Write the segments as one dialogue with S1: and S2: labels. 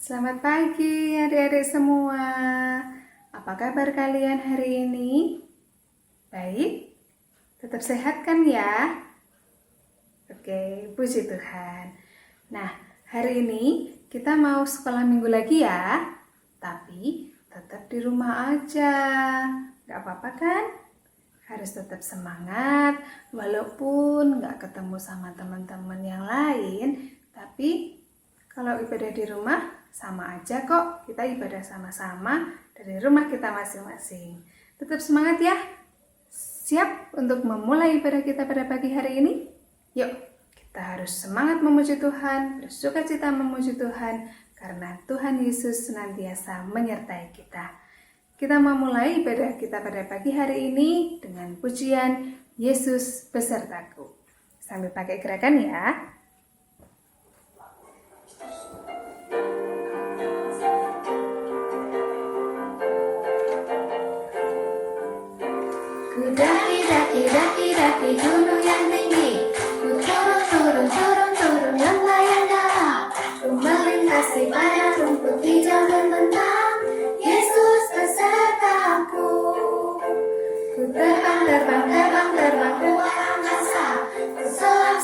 S1: Selamat pagi adik-adik semua. Apa kabar kalian hari ini? Baik? Tetap sehat kan ya? Oke, puji Tuhan. Nah, hari ini kita mau sekolah minggu lagi ya. Tapi tetap di rumah aja. Gak apa-apa kan? Harus tetap semangat walaupun gak ketemu sama teman-teman yang lain. Tapi kalau ibadah di rumah sama aja kok, kita ibadah sama-sama dari rumah kita masing-masing. Tetap semangat ya. Siap untuk memulai ibadah kita pada pagi hari ini? Yuk, kita harus semangat memuji Tuhan, bersukacita memuji Tuhan, karena Tuhan Yesus senantiasa menyertai kita. Kita mau mulai ibadah kita pada pagi hari ini dengan pujian Yesus besertaku. Sambil pakai gerakan ya. Ku daki gunung yang tinggi, ku turun lembayan dalam, ku melintasi padang rumput hijau membentang, Yesus besertaku. Ku terbang ke luar angkasa, ku selam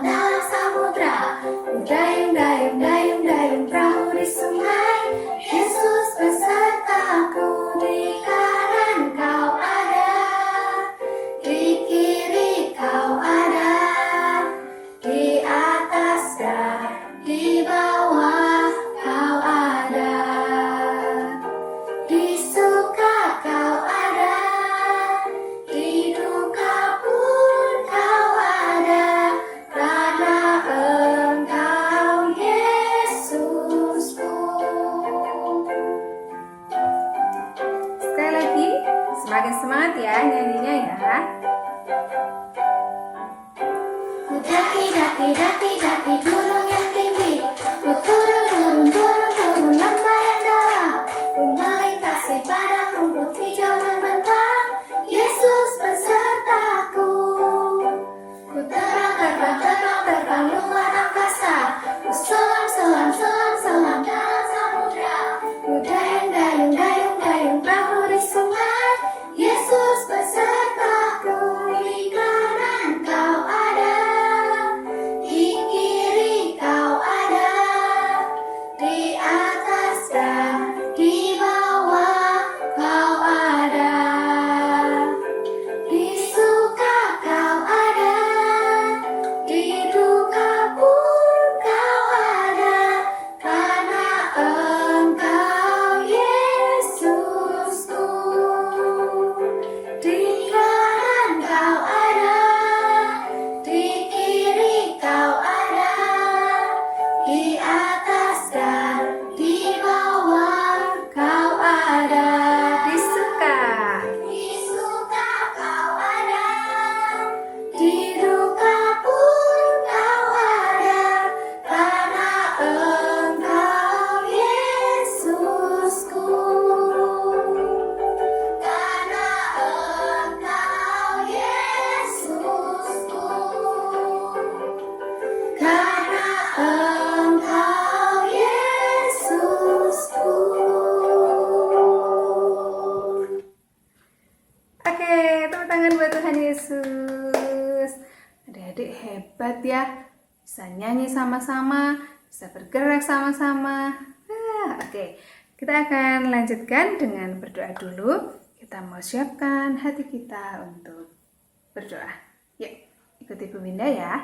S1: dalam samudra, ku dayung perahu di sungai, Yesus besertaku. Di kanan kau ada, di kiri kau ada, di atas dan di bawah kau ada, di suka kau ada, di duka pun kau ada, karena Engkau Yesusku. Sekali lagi, semakin semangat ya nyanyinya ya. Ku daki gunung yang tinggi, ku turun lembayan dalam, ku melintasi padang rumput hijau membentang, Yesus besertaku. Ku terbang luar angkasa, ku selam dalam samudra, ku dayung perahu di sungai, Yesus besertaku. Di kanan kau ada, di kiri kau ada, di atas dan di bawah kau ada, di suka kau ada, di duka pun kau ada, karena Engkau Yesusku. Di kanan kau ada, di kiri kau ada, di atas dan di bawah kau ada. Di suka kau ada, di duka pun kau ada, karena Engkau Yesusku. Karena Engkau Yesusku. Karena Engkau Yesusku. Oke, tepuk tangan buat Tuhan Yesus. Adik-adik hebat ya, bisa nyanyi sama-sama, bisa bergerak sama-sama. Oke, kita akan lanjutkan dengan berdoa dulu. Kita mau siapkan hati kita untuk berdoa. Yuk, ikuti Bu Winda ya.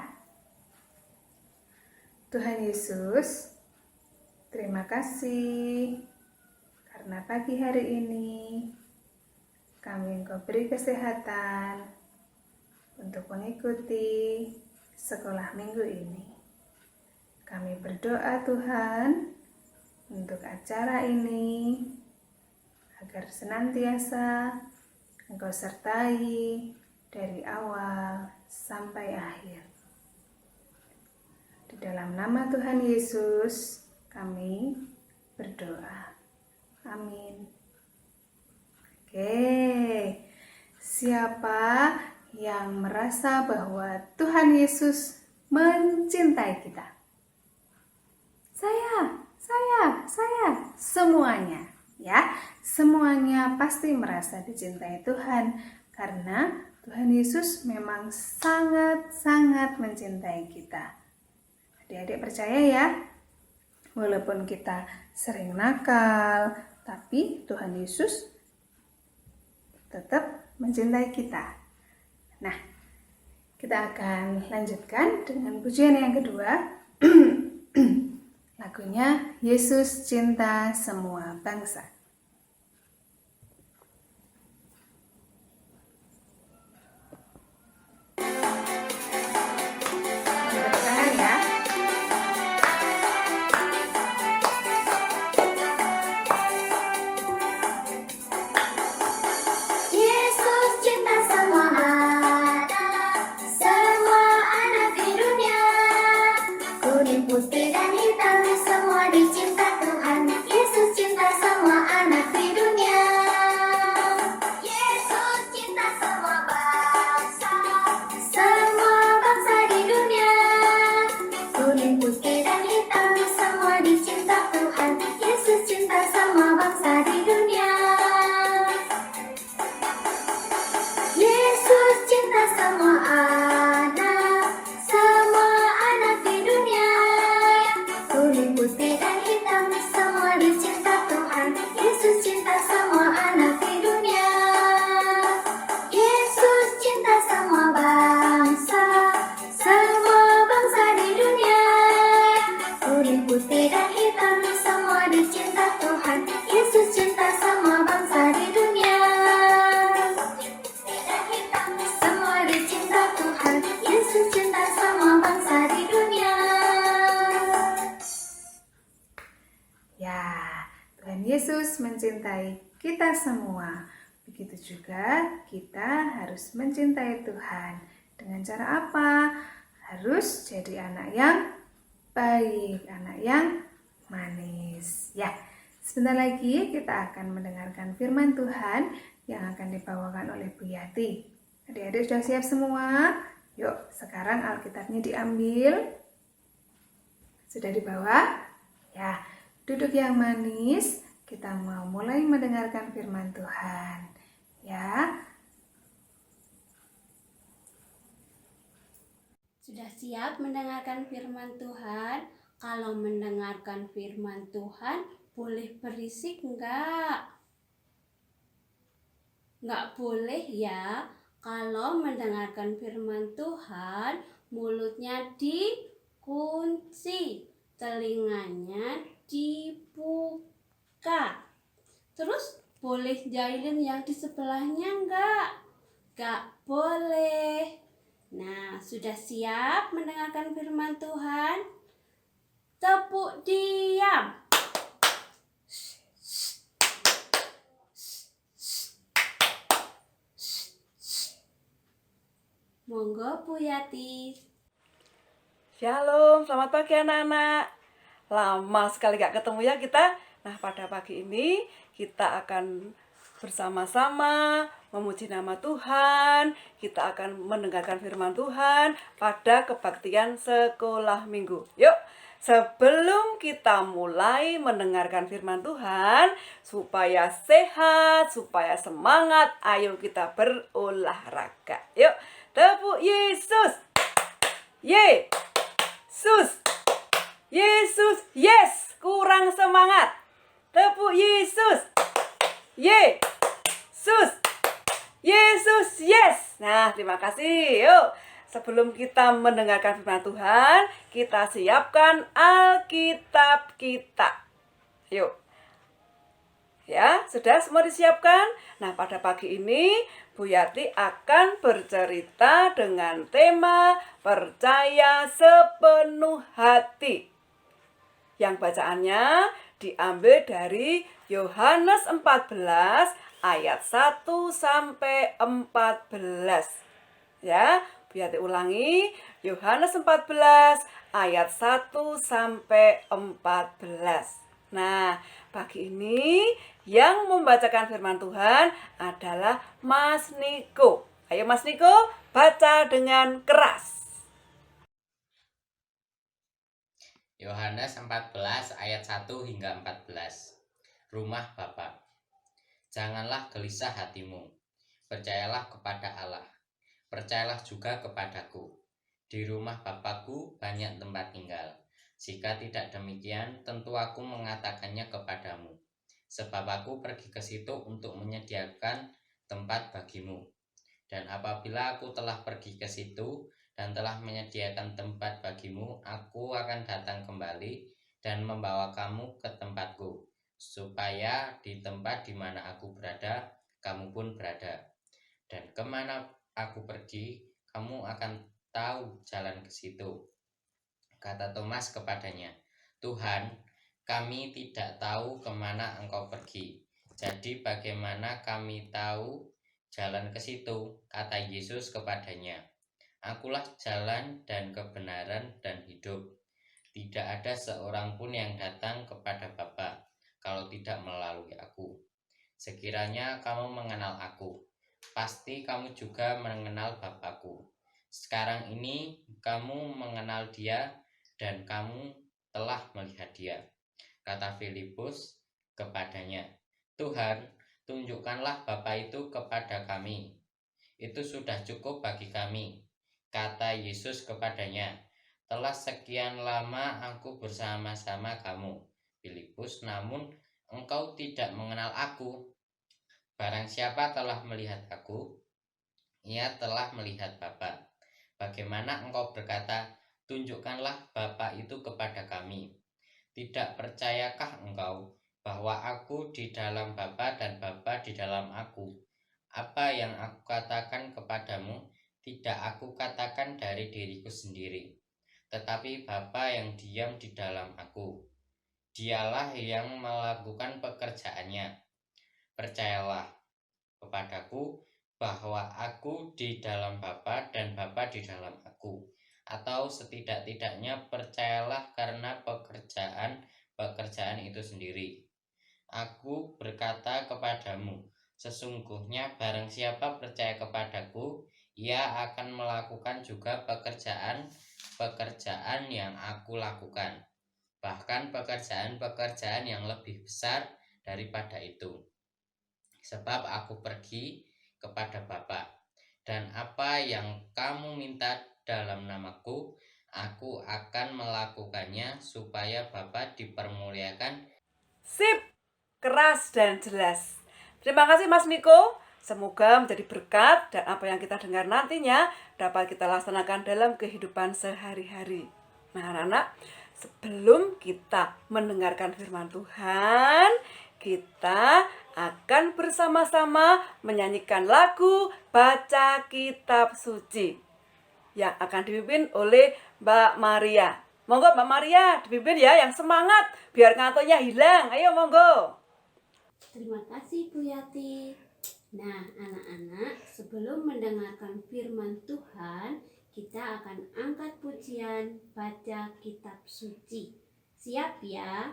S1: Tuhan Yesus, terima kasih karena pagi hari ini kami Engkau beri kesehatan untuk mengikuti sekolah minggu ini. Kami berdoa Tuhan untuk acara ini agar senantiasa Engkau sertai dari awal sampai akhir. Di dalam nama Tuhan Yesus kami berdoa. Amin. Oke, siapa yang merasa bahwa Tuhan Yesus mencintai kita? semuanya, ya. Semuanya pasti merasa dicintai Tuhan karena Tuhan Yesus memang sangat-sangat mencintai kita. Adik-adik percaya ya, walaupun kita sering nakal, tapi Tuhan Yesus tetap mencintai kita. Nah, kita akan lanjutkan dengan pujian yang kedua. Lagunya Yesus Cinta Semua Bangsa.
S2: Putih dan hitam semua dicinta Tuhan. Yesus cinta semua anak di dunia. Yesus cinta semua bangsa di dunia. Kuning, putih dan hitam semua dicinta Tuhan. Yesus cinta semua bangsa di dunia. Yesus cinta semua putih dan hitam semua dicinta Tuhan. Yesus cinta semua anak di dunia. Yesus cinta semua bangsa di dunia. Kuning, putih dan hitam semua dicinta Tuhan. Yesus cinta semua bangsa di dunia. Putih dan hitam semua dicinta Tuhan. Yesus cinta semua bangsa di dunia.
S1: Ya, Tuhan Yesus mencintai kita semua. Begitu juga kita harus mencintai Tuhan. Dengan cara apa? Harus jadi anak yang baik, anak yang manis. Ya, sebentar lagi kita akan mendengarkan firman Tuhan yang akan dibawakan oleh Bu Yati. Adik-adik sudah siap semua? Yuk, sekarang Alkitabnya diambil. Sudah dibawa? Ya. Duduk yang manis, kita mau mulai mendengarkan firman Tuhan. Ya.
S3: Sudah siap mendengarkan firman Tuhan? Kalau mendengarkan firman Tuhan, boleh berisik enggak? Enggak boleh ya. Kalau mendengarkan firman Tuhan, mulutnya dikunci, telinganya dibuka. Terus boleh jahilin yang di sebelahnya enggak? Enggak boleh. Nah, sudah siap mendengarkan firman Tuhan? Tepuk diam. Monggo Bu Yati.
S4: Shalom, selamat pagi anak-anak. Lama sekali gak ketemu ya kita. Nah, pada pagi ini kita akan bersama-sama memuji nama Tuhan. Kita akan mendengarkan firman Tuhan pada kebaktian sekolah minggu. Yuk, sebelum kita mulai mendengarkan firman Tuhan, supaya sehat, supaya semangat, ayo kita berolahraga. Yuk, tepuk Yesus. Yesus. Yesus, yes, kurang semangat. Tepuk Yesus. Yesus. Yesus, yes. Nah, terima kasih. Yuk, sebelum kita mendengarkan firman Tuhan, kita siapkan Alkitab kita. Yuk. Ya, sudah semua disiapkan? Nah, pada pagi ini Bu Yati akan bercerita dengan tema percaya sepenuh hati. Yang bacaannya diambil dari Yohanes 14 ayat 1 sampai 14. Ya, Bu Yati ulangi, Yohanes 14 ayat 1 sampai 14. Nah, pagi ini yang membacakan firman Tuhan adalah Mas Niko. Ayo Mas Niko, baca dengan keras.
S5: Yohanes 14 ayat 1 hingga 14. rumah Bapa. Janganlah gelisah hatimu. Percayalah kepada Allah. Percayalah juga kepadaku. Di rumah Bapakku banyak tempat tinggal. Jika tidak demikian, tentu aku mengatakannya kepadamu. Sebab aku pergi ke situ untuk menyediakan tempat bagimu. Dan apabila aku telah pergi ke situ dan telah menyediakan tempat bagimu, aku akan datang kembali dan membawa kamu ke tempatku, supaya di tempat di mana aku berada, kamu pun berada. Dan kemana aku pergi, kamu akan tahu jalan ke situ. Kata Thomas kepadanya, Tuhan, kami tidak tahu kemana engkau pergi. Jadi bagaimana kami tahu jalan ke situ? Kata Yesus kepadanya, Akulah jalan dan kebenaran dan hidup. Tidak ada seorang pun yang datang kepada Bapa kalau tidak melalui aku. Sekiranya kamu mengenal aku, pasti kamu juga mengenal Bapakku. Sekarang ini kamu mengenal Dia dan kamu telah melihat Dia. Kata Filipus kepadanya, Tuhan, tunjukkanlah Bapa itu kepada kami. Itu sudah cukup bagi kami. Kata Yesus kepadanya, telah sekian lama aku bersama-sama kamu, Filipus, namun engkau tidak mengenal aku. Barang siapa telah melihat aku, ia telah melihat Bapa. Bagaimana engkau berkata, tunjukkanlah Bapa itu kepada kami? Tidak percayakah engkau bahwa aku di dalam Bapa dan Bapa di dalam aku? Apa yang aku katakan kepadamu, tidak aku katakan dari diriku sendiri, tetapi Bapa yang diam di dalam aku. Dialah yang melakukan pekerjaannya. Percayalah kepadaku bahwa aku di dalam Bapa dan Bapa di dalam aku. Atau setidak-tidaknya percayalah karena pekerjaan itu sendiri. Aku berkata kepadamu, sesungguhnya barang siapa percaya kepadaku, ia akan melakukan juga pekerjaan yang aku lakukan. Bahkan pekerjaan-pekerjaan yang lebih besar daripada itu. Sebab aku pergi kepada Bapa, dan apa yang kamu minta dalam namaku, aku akan melakukannya supaya Bapa dipermuliakan.
S4: Sip, keras dan jelas. Terima kasih Mas Miko. Semoga menjadi berkat dan apa yang kita dengar nantinya dapat kita laksanakan dalam kehidupan sehari-hari. Nah anak-anak, sebelum kita mendengarkan firman Tuhan, kita akan bersama-sama menyanyikan lagu Baca Kitab Suci yang akan dipimpin oleh Mbak Maria. Monggo Mbak Maria dipimpin ya, yang semangat biar ngantuknya hilang. Ayo monggo.
S3: Terima kasih Bu Yati. Nah anak-anak, sebelum mendengarkan firman Tuhan, kita akan angkat pujian Baca Kitab Suci. Siap ya?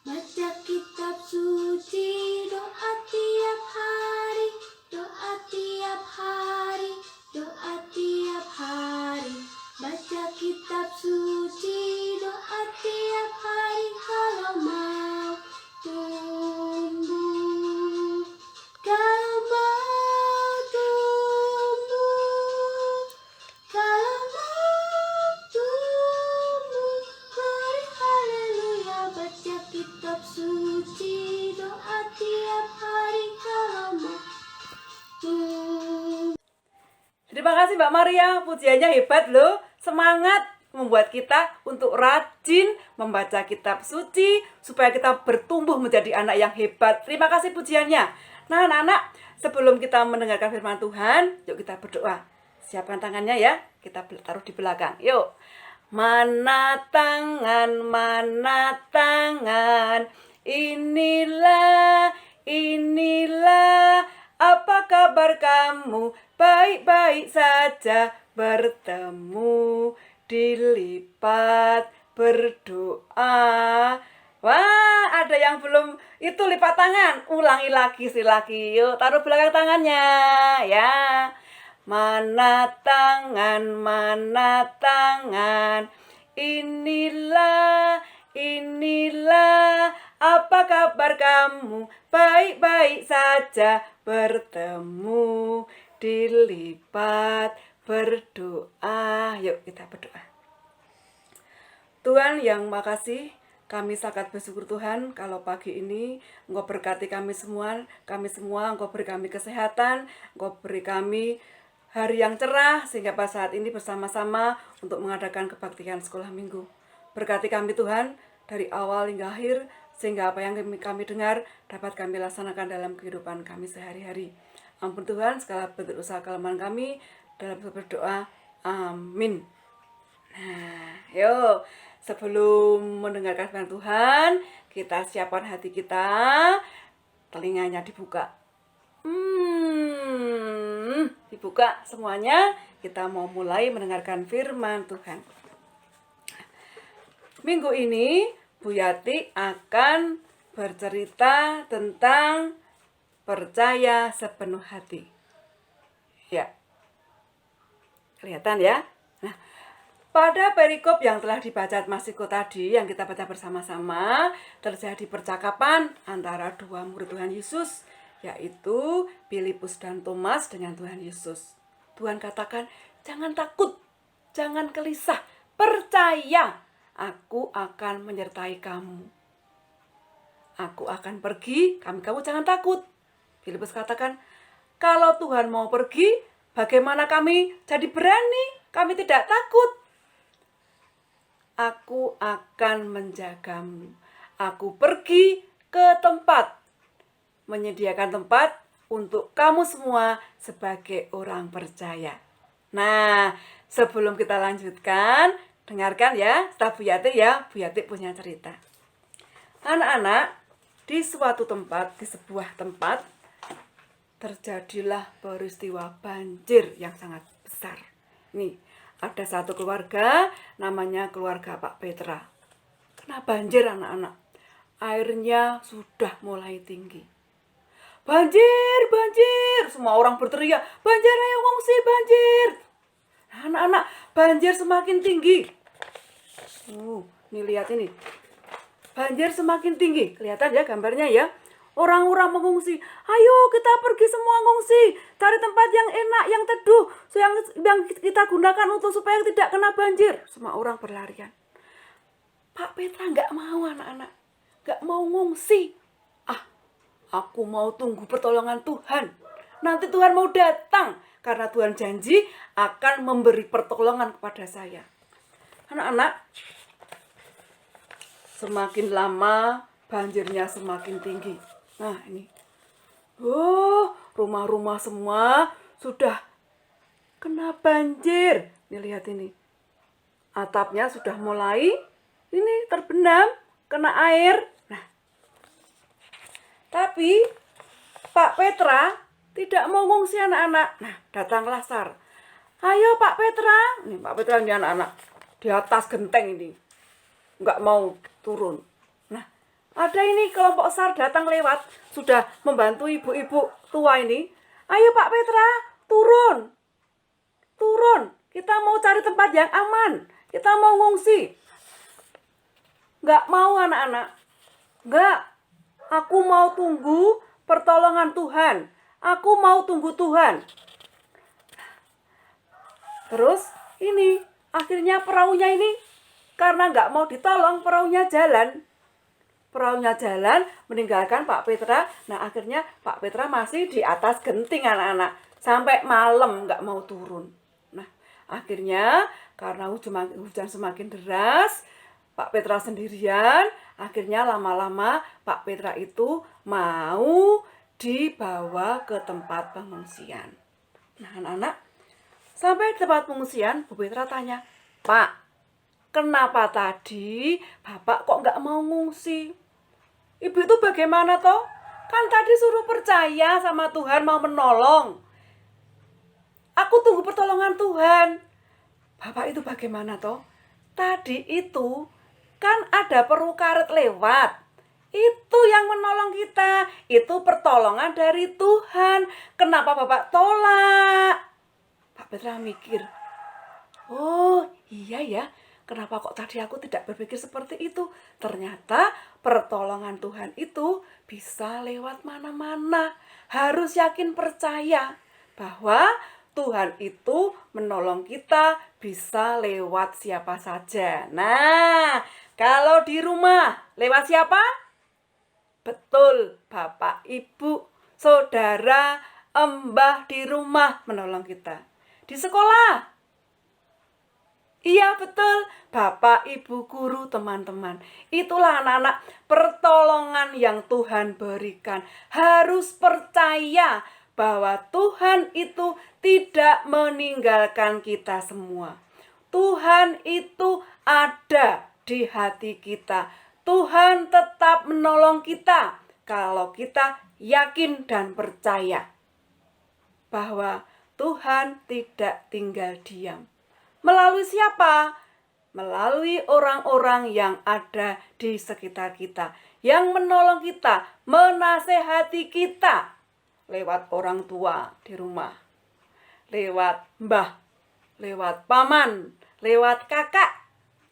S3: Baca kitab suci, doa tiap hari, doa tiap hari, doa tiap hari. Baca kitab suci, doa tiap hari kalau mau tumbuh. Kalau mau tumbuh, kalau mau tumbuh, beri haleluya. Baca kitab suci, doa tiap hari kalau mau tumbuh.
S4: Terima kasih Mbak Maria, pujiannya hebat loh. Semangat membuat kita untuk rajin membaca kitab suci supaya kita bertumbuh menjadi anak yang hebat. Terima kasih pujiannya. Nah anak-anak, sebelum kita mendengarkan firman Tuhan, yuk kita berdoa. Siapkan tangannya ya, kita taruh di belakang. Yuk. Mana tangan, inilah, apa kabar kamu? Baik-baik saja, bertemu, dilipat, berdoa. Wah, ada yang belum itu lipat tangan. Ulangi lagi, yuk taruh belakang tangannya ya. Mana tangan, mana tangan. Inilah, inilah, apa kabar kamu? Baik-baik saja, bertemu, dilipat, berdoa. Yuk kita berdoa. Tuhan yang makasih, kami sangat bersyukur Tuhan kalau pagi ini Engkau berkati kami semua Engkau beri kami kesehatan, Engkau beri kami hari yang cerah sehingga pada saat ini bersama-sama untuk mengadakan kebaktian sekolah minggu. Berkati kami Tuhan dari awal hingga akhir sehingga apa yang kami dengar dapat kami laksanakan dalam kehidupan kami sehari-hari. Ampun Tuhan segala bentuk usaha kelemahan kami dalam berdoa. Amin. Nah, yuk sebelum mendengarkan firman Tuhan, kita siapkan hati kita, telinganya dibuka. Dibuka semuanya, kita mau mulai mendengarkan firman Tuhan. Minggu ini, Bu Yati akan bercerita tentang percaya sepenuh hati. Ya, kelihatan ya? Nah, pada perikop yang telah dibaca Masiko tadi, yang kita baca bersama-sama, terjadi percakapan antara dua murid Tuhan Yesus, yaitu Filipus dan Thomas dengan Tuhan Yesus. Tuhan katakan, jangan takut, jangan gelisah, percaya, aku akan menyertai kamu. Aku akan pergi, kamu jangan takut. Filipus katakan, kalau Tuhan mau pergi, bagaimana kami jadi berani? Kami tidak takut. Aku akan menjagamu. Aku pergi ke tempat, menyediakan tempat untuk kamu semua sebagai orang percaya. Nah, sebelum kita lanjutkan, dengarkan ya, setelah Bu Yati punya cerita. Anak-anak, di suatu tempat, di sebuah tempat, terjadilah peristiwa banjir yang sangat besar. Nih, ada satu keluarga, namanya keluarga Pak Petra. Kena banjir anak-anak. Airnya sudah mulai tinggi. Banjir, banjir. Semua orang berteriak, banjir ayo ngungsi, banjir. Anak-anak, banjir semakin tinggi. Nih lihat ini. Banjir semakin tinggi. Kelihatan ya gambarnya ya. Orang-orang mengungsi, ayo kita pergi semua ngungsi, cari tempat yang enak, yang teduh, yang kita gunakan untuk supaya tidak kena banjir. Semua orang berlarian. Pak Petra nggak mau anak-anak, nggak mau ngungsi. Aku mau tunggu pertolongan Tuhan. Nanti Tuhan mau datang, karena Tuhan janji akan memberi pertolongan kepada saya. Anak-anak, semakin lama banjirnya semakin tinggi. Nah ini, rumah-rumah semua sudah kena banjir. Nih lihat ini, atapnya sudah mulai ini terbenam, kena air. Nah, tapi Pak Petra tidak mau ngungsi anak-anak. Nah, datanglah SAR. Ayo Pak Petra, nih Pak Petra ini anak-anak di atas genteng ini, nggak mau turun. Ada ini kelompok SAR datang lewat, sudah membantu ibu-ibu tua ini. Ayo Pak Petra, turun. Turun, kita mau cari tempat yang aman. Kita mau ngungsi. Nggak mau anak-anak. Nggak, aku mau tunggu pertolongan Tuhan. Aku mau tunggu Tuhan. Terus ini, akhirnya perahunya ini, karena nggak mau ditolong, perahunya jalan. Perahunya jalan meninggalkan Pak Petra. Nah akhirnya Pak Petra masih di atas genting anak-anak sampai malam nggak mau turun. Nah akhirnya karena hujan semakin deras, Pak Petra sendirian. Akhirnya lama-lama Pak Petra itu mau dibawa ke tempat pengungsian. Nah anak-anak, sampai di tempat pengungsian, Bu Petra tanya, Pak, kenapa tadi Bapak kok nggak mau ngungsi? Ibu itu bagaimana toh? Kan tadi suruh percaya sama Tuhan mau menolong. Aku tunggu pertolongan Tuhan. Bapak itu bagaimana toh? Tadi itu kan ada peru karet lewat. Itu yang menolong kita. Itu pertolongan dari Tuhan. Kenapa Bapak tolak? Kak Petra mikir, oh iya ya, kenapa kok tadi aku tidak berpikir seperti itu? Ternyata pertolongan Tuhan itu bisa lewat mana-mana. Harus yakin percaya bahwa Tuhan itu menolong kita bisa lewat siapa saja. Nah, kalau di rumah lewat siapa? Betul, Bapak, Ibu, saudara, embah di rumah menolong kita. Di sekolah, iya betul, Bapak, Ibu, guru, teman-teman. Itulah anak-anak pertolongan yang Tuhan berikan. Harus percaya bahwa Tuhan itu tidak meninggalkan kita semua. Tuhan itu ada di hati kita. Tuhan tetap menolong kita kalau kita yakin dan percaya bahwa Tuhan tidak tinggal diam. Melalui siapa? Melalui orang-orang yang ada di sekitar kita, yang menolong kita, menasehati kita lewat orang tua di rumah, lewat mbah, lewat paman, lewat kakak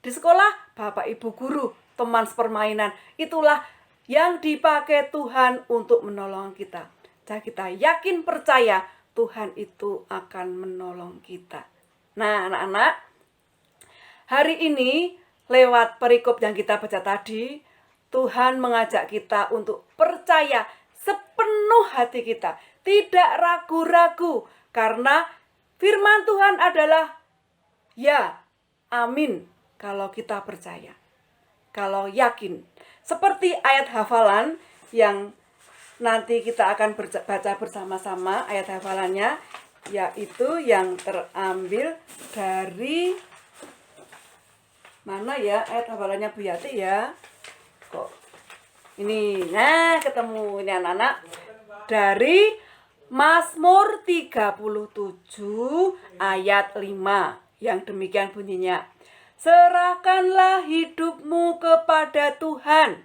S4: di sekolah, bapak ibu guru, teman sepermainan. Itulah yang dipakai Tuhan untuk menolong kita. Jadi kita yakin percaya Tuhan itu akan menolong kita. Nah, anak-anak, hari ini lewat perikop yang kita baca tadi, Tuhan mengajak kita untuk percaya sepenuh hati kita, tidak ragu-ragu, karena firman Tuhan adalah ya, amin, kalau kita percaya, kalau yakin. Seperti ayat hafalan yang nanti kita akan baca bersama-sama, ayat hafalannya, yaitu yang terambil dari mana ya ayat hafalannya Bu Yati ya? Kok ini, nah ketemu ini anak-anak, dari Mazmur 37 ayat 5 yang demikian bunyinya. Serahkanlah hidupmu kepada Tuhan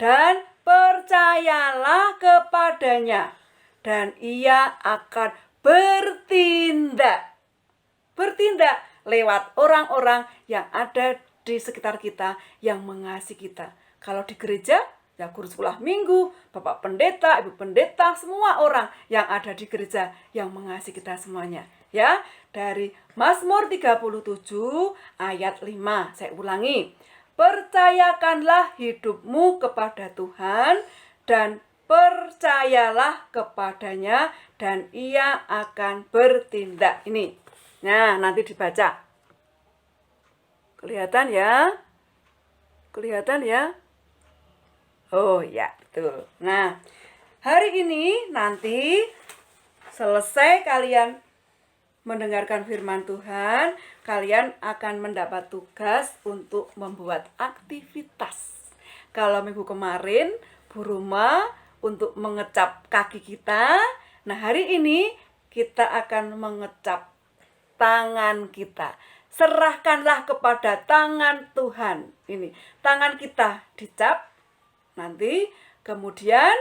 S4: dan percayalah kepadanya, dan Ia akan bertindak lewat orang-orang yang ada di sekitar kita yang mengasihi kita. Kalau di gereja, ya guru sekolah minggu, bapak pendeta, ibu pendeta, semua orang yang ada di gereja yang mengasihi kita semuanya. Ya, dari Mazmur 37 ayat 5, saya ulangi. Percayakanlah hidupmu kepada Tuhan dan percayalah kepadanya, dan Ia akan bertindak. Ini, nah nanti dibaca. Kelihatan ya? Kelihatan ya? Oh ya, betul. Nah, hari ini nanti selesai kalian mendengarkan firman Tuhan, kalian akan mendapat tugas untuk membuat aktivitas. Kalau minggu kemarin, Bu Ruma untuk mengecap kaki kita, nah hari ini kita akan mengecap tangan kita. Serahkanlah kepada tangan Tuhan. Ini, tangan kita dicap. Nanti kemudian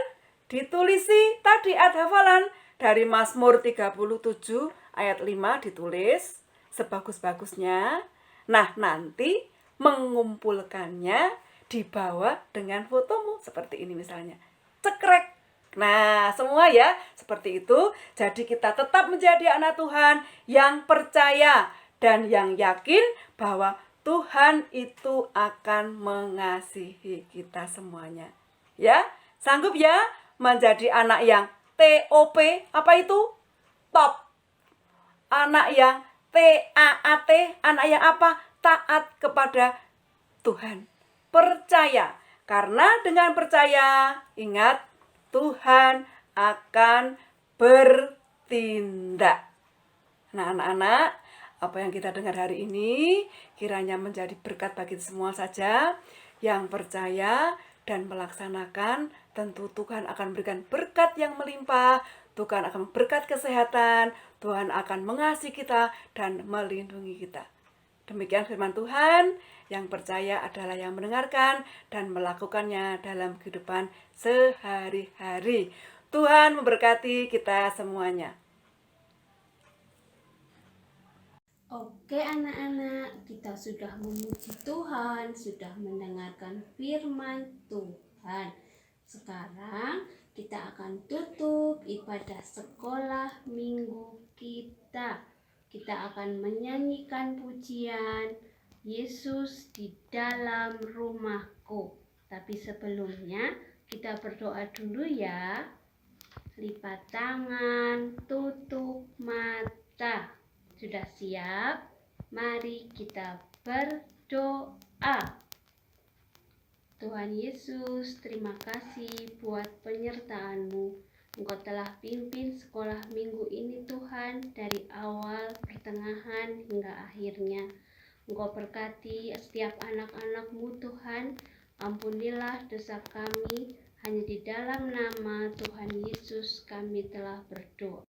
S4: ditulisi tadi ayat hafalan dari Mazmur 37 ayat 5 ditulis sebagus-bagusnya. Nah, nanti mengumpulkannya dibawa dengan fotomu seperti ini misalnya. Cekrek. Nah, semua ya seperti itu. Jadi kita tetap menjadi anak Tuhan yang percaya dan yang yakin bahwa Tuhan itu akan mengasihi kita semuanya. Ya, sanggup ya menjadi anak yang TOP, apa itu? Top. Anak yang TAAT, anak yang apa? Taat kepada Tuhan. Percaya. Karena dengan percaya, ingat, Tuhan akan bertindak. Nah, anak-anak, apa yang kita dengar hari ini kiranya menjadi berkat bagi semua saja yang percaya dan melaksanakan. Tentu Tuhan akan berikan berkat yang melimpah, Tuhan akan berkat kesehatan, Tuhan akan mengasihi kita dan melindungi kita. Demikian firman Tuhan, yang percaya adalah yang mendengarkan dan melakukannya dalam kehidupan sehari-hari. Tuhan memberkati kita semuanya.
S3: Oke anak-anak, kita sudah memuji Tuhan, sudah mendengarkan firman Tuhan. Sekarang kita akan tutup ibadah sekolah minggu kita. Kita akan menyanyikan pujian Yesus di dalam rumahku. Tapi sebelumnya kita berdoa dulu ya. Lipat tangan, tutup mata. Sudah siap? Mari kita berdoa. Tuhan Yesus, terima kasih buat penyertaan-Mu. Engkau telah pimpin sekolah minggu ini Tuhan, dari awal, pertengahan, hingga akhirnya. Engkau berkati setiap anak-anak-Mu Tuhan. Ampunilah dosa kami. Hanya di dalam nama Tuhan Yesus kami telah berdoa.